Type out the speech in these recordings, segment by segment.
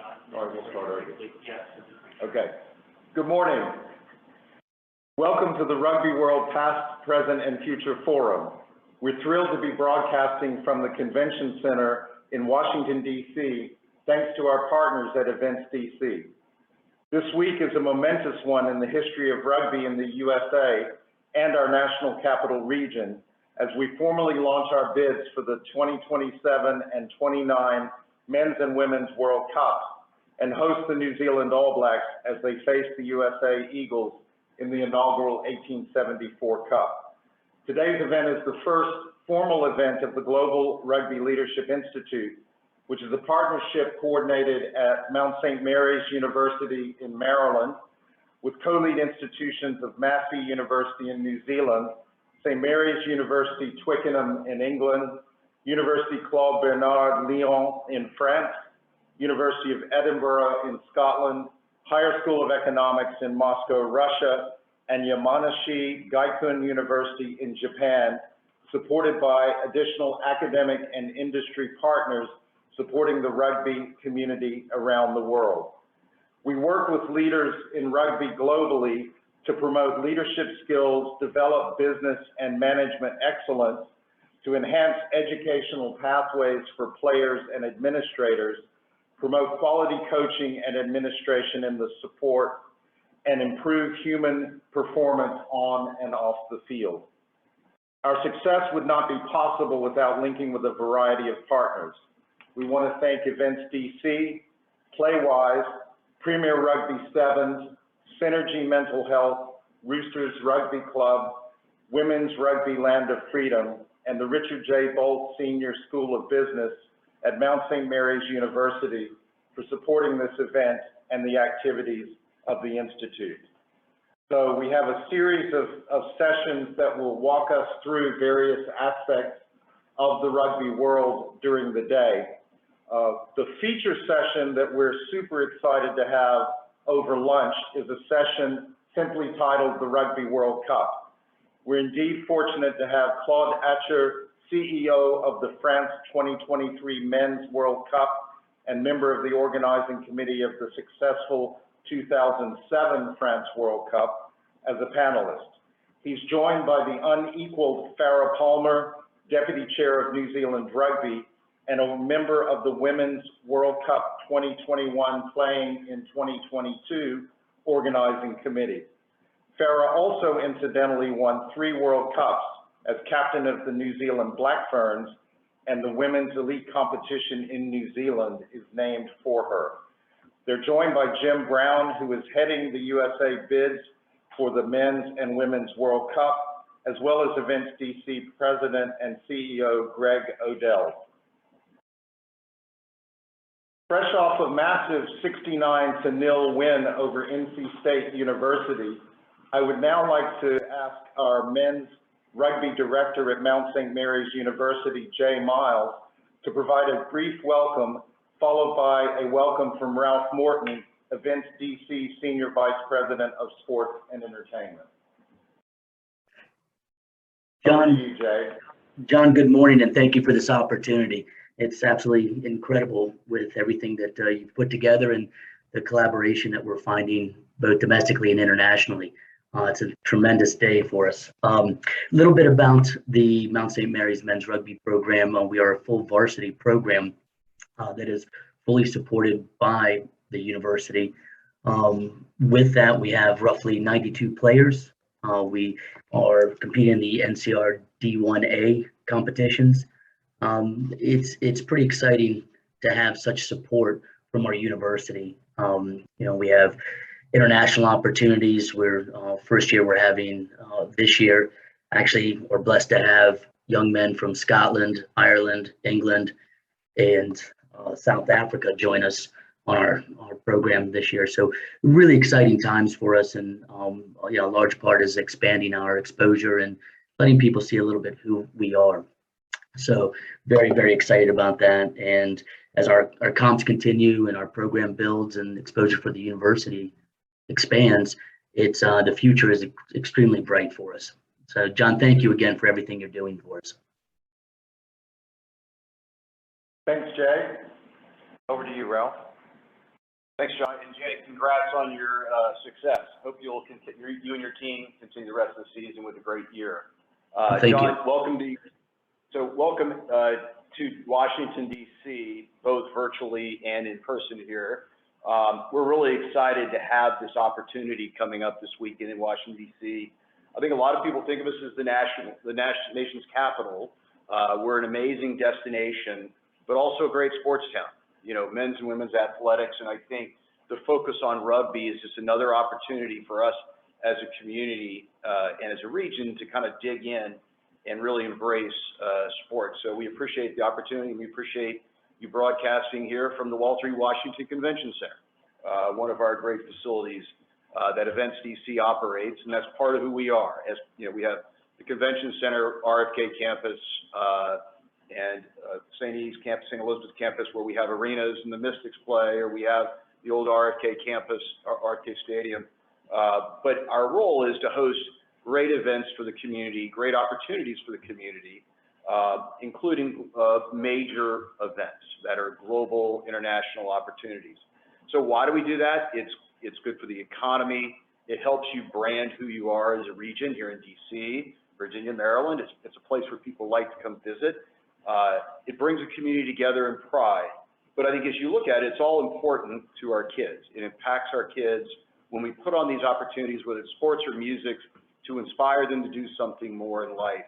All right, we'll start over. Okay. Good morning. Welcome to the Rugby World Past, Present, and Future Forum. We're thrilled to be broadcasting from the Convention Center in Washington, D.C., thanks to our partners at Events DC. This week is a momentous one in the history of rugby in the USA and our national capital region, as we formally launch our bids for the 2027 and 29 Men's and Women's World Cup and host the New Zealand All Blacks as they face the USA Eagles in the inaugural 1874 Cup. Today's event is the first formal event of the Global Rugby Leadership Institute, which is a partnership coordinated at Mount St. Mary's University in Maryland with co-lead institutions of Massey University in New Zealand, St. Mary's University Twickenham in England, University Claude Bernard Lyon in France, University of Edinburgh in Scotland, Higher School of Economics in Moscow, Russia, and Yamanashi Gaikuin University in Japan, supported by additional academic and industry partners supporting the rugby community around the world. We work with leaders in rugby globally to promote leadership skills, develop business and management excellence, to enhance educational pathways for players and administrators, promote quality coaching and administration in the support, and improve human performance on and off the field. Our success would not be possible without linking with a variety of partners. We want to thank Events DC, Playwise, Premier Rugby Sevens, Synergy Mental Health, Roosters Rugby Club, Women's Rugby Land of Freedom, and the Richard J. Bolte Senior School of Business at Mount St. Mary's University for supporting this event and the activities of the Institute. So we have a series of sessions that will walk us through various aspects of the rugby world during the day. The feature session that we're super excited to have over lunch is a session simply titled the Rugby World Cup. We're indeed fortunate to have Claude Atcher, CEO of the France 2023 Men's World Cup and member of the organizing committee of the successful 2007 France World Cup, as a panelist. He's joined by the unequaled Farah Palmer, Deputy Chair of New Zealand Rugby, and a member of the Women's World Cup 2021 playing in 2022 organizing committee. Farah also incidentally won 3 World Cups as captain of the New Zealand Black Ferns, and the women's elite competition in New Zealand is named for her. They're joined by Jim Brown, who is heading the USA bids for the Men's and Women's World Cup, as well as Events DC President and CEO Greg Odell. Fresh off a massive 69-0 win over NC State University, I would now like to ask our men's rugby director at Mount St. Mary's University, Jay Myles, to provide a brief welcome, followed by a welcome from Ralph Morton, Events DC Senior Vice President of Sports and Entertainment. John, over to you, Jay. John, good morning, and thank you for this opportunity. It's absolutely incredible with everything that you've put together and the collaboration that we're finding both domestically and internationally. It's a tremendous day for us. A little bit about the Mount St. Mary's men's rugby program. We are a full varsity program that is fully supported by the university. With that, we have roughly 92 players. We are competing in the NCR D1A competitions. It's pretty exciting to have such support from our university. We have international opportunities. First year we're having this year. Actually, we're blessed to have young men from Scotland, Ireland, England, and South Africa join us on our program this year. So really exciting times for us, and a large part is expanding our exposure and letting people see a little bit who we are. So very, very excited about that. And as our comps continue and our program builds and exposure for the university expands, the future is extremely bright for us. So John, thank you again for everything you're doing for us. Thanks, Jay. Over to you, Ralph. Thanks, John. And Jay, congrats on your success. Hope you and your team continue the rest of the season with a great year. Thank John, you. welcome to Washington, D.C., both virtually and in person here. We're really excited to have this opportunity coming up this weekend in Washington, D.C. I think a lot of people think of us as the nation's capital. We're an amazing destination, but also a great sports town. You know, men's and women's athletics, and I think the focus on rugby is just another opportunity for us as a community and as a region to kind of dig in and really embrace sports. So we appreciate the opportunity, and we appreciate you broadcasting here from the Walter E. Washington Convention Center, one of our great facilities that Events DC operates, and that's part of who we are. As you know, we have the Convention Center, RFK campus, and St. E's campus, St. Elizabeth campus, where we have arenas and the Mystics play, or we have the old RFK campus, RFK Stadium. But our role is to host great events for the community, great opportunities for the community, including major events that are global, international opportunities. So why do we do that? It's good for the economy. It helps you brand who you are as a region here in DC, Virginia, Maryland. It's a place where people like to come visit. It brings a community together in pride. But I think as you look at it, it's all important to our kids. It impacts our kids when we put on these opportunities, whether it's sports or music, to inspire them to do something more in life.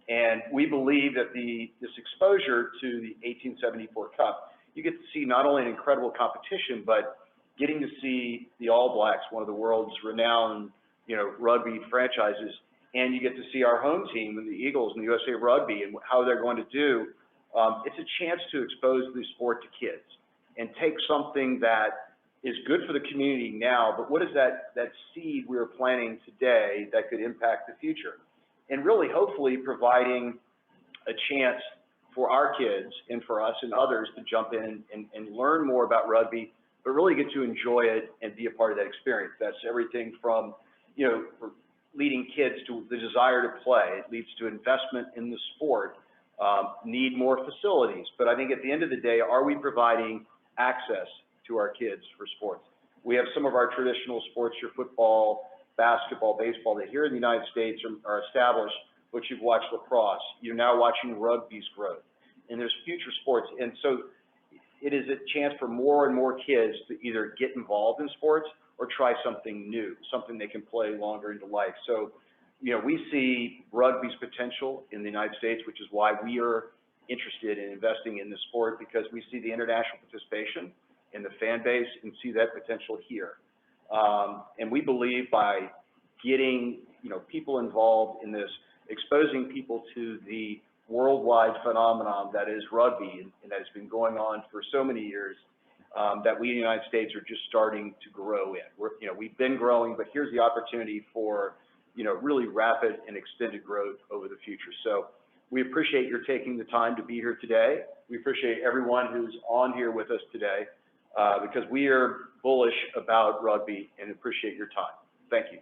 And we believe that this exposure to the 1874 Cup, you get to see not only an incredible competition, but getting to see the All Blacks, one of the world's renowned, rugby franchises, and you get to see our home team and the Eagles and the USA Rugby and how they're going to do. It's a chance to expose the sport to kids and take something that is good for the community now, but what is that seed we're planting today that could impact the future? And really, hopefully, providing a chance for our kids and for us and others to jump in and learn more about rugby, but really get to enjoy it and be a part of that experience. That's everything from, leading kids to the desire to play. It leads to investment in the sport, need more facilities. But I think at the end of the day, are we providing access to our kids for sports? We have some of our traditional sports, your football, basketball, baseball, that here in the United States are established, but you've watched lacrosse. You're now watching rugby's growth. And there's future sports. And so it is a chance for more and more kids to either get involved in sports or try something new, something they can play longer into life. So, we see rugby's potential in the United States, which is why we are interested in investing in the sport, because we see the international participation in the fan base and see that potential here. And we believe by getting, people involved in this, exposing people to the worldwide phenomenon that is rugby and that has been going on for so many years, that we in the United States are just starting to grow in. We've been growing, but here's the opportunity for, really rapid and extended growth over the future. So we appreciate your taking the time to be here today. We appreciate everyone who's on here with us today, because we are bullish about rugby and appreciate your time. Thank you.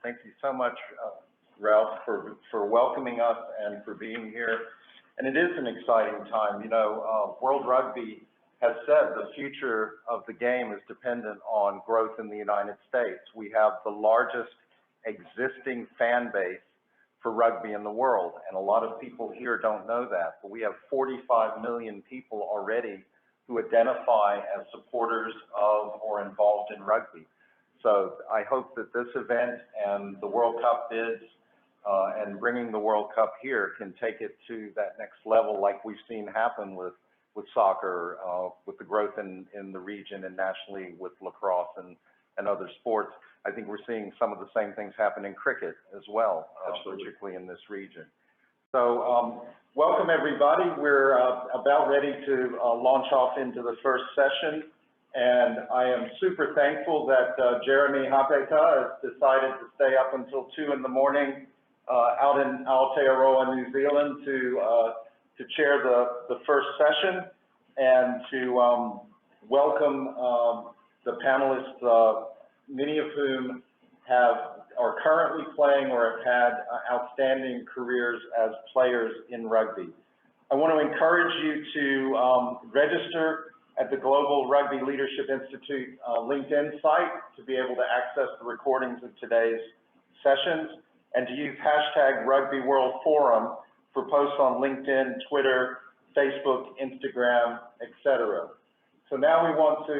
Thank you so much, Ralph, for welcoming us and for being here. And it is an exciting time. World Rugby has said the future of the game is dependent on growth in the United States. We have the largest existing fan base for rugby in the world, and a lot of people here don't know that, but we have 45 million people already who identify as supporters of or involved in rugby. So I hope that this event and the World Cup bids and bringing the World Cup here can take it to that next level, like we've seen happen with soccer, with the growth in the region and nationally with lacrosse and other sports. I think we're seeing some of the same things happen in cricket as well, particularly in this region. So welcome everybody. We're about ready to launch off into the first session. And I am super thankful that Jeremy Hapeta has decided to stay up until 2 in the morning out in Aotearoa, New Zealand to chair the first session and to welcome the panelists, many of whom are currently playing or have had outstanding careers as players in rugby. I want to encourage you to register at the Global Rugby Leadership Institute LinkedIn site to be able to access the recordings of today's sessions, and to use hashtag Rugby World Forum for posts on LinkedIn, Twitter, Facebook, Instagram, etc. So now we want to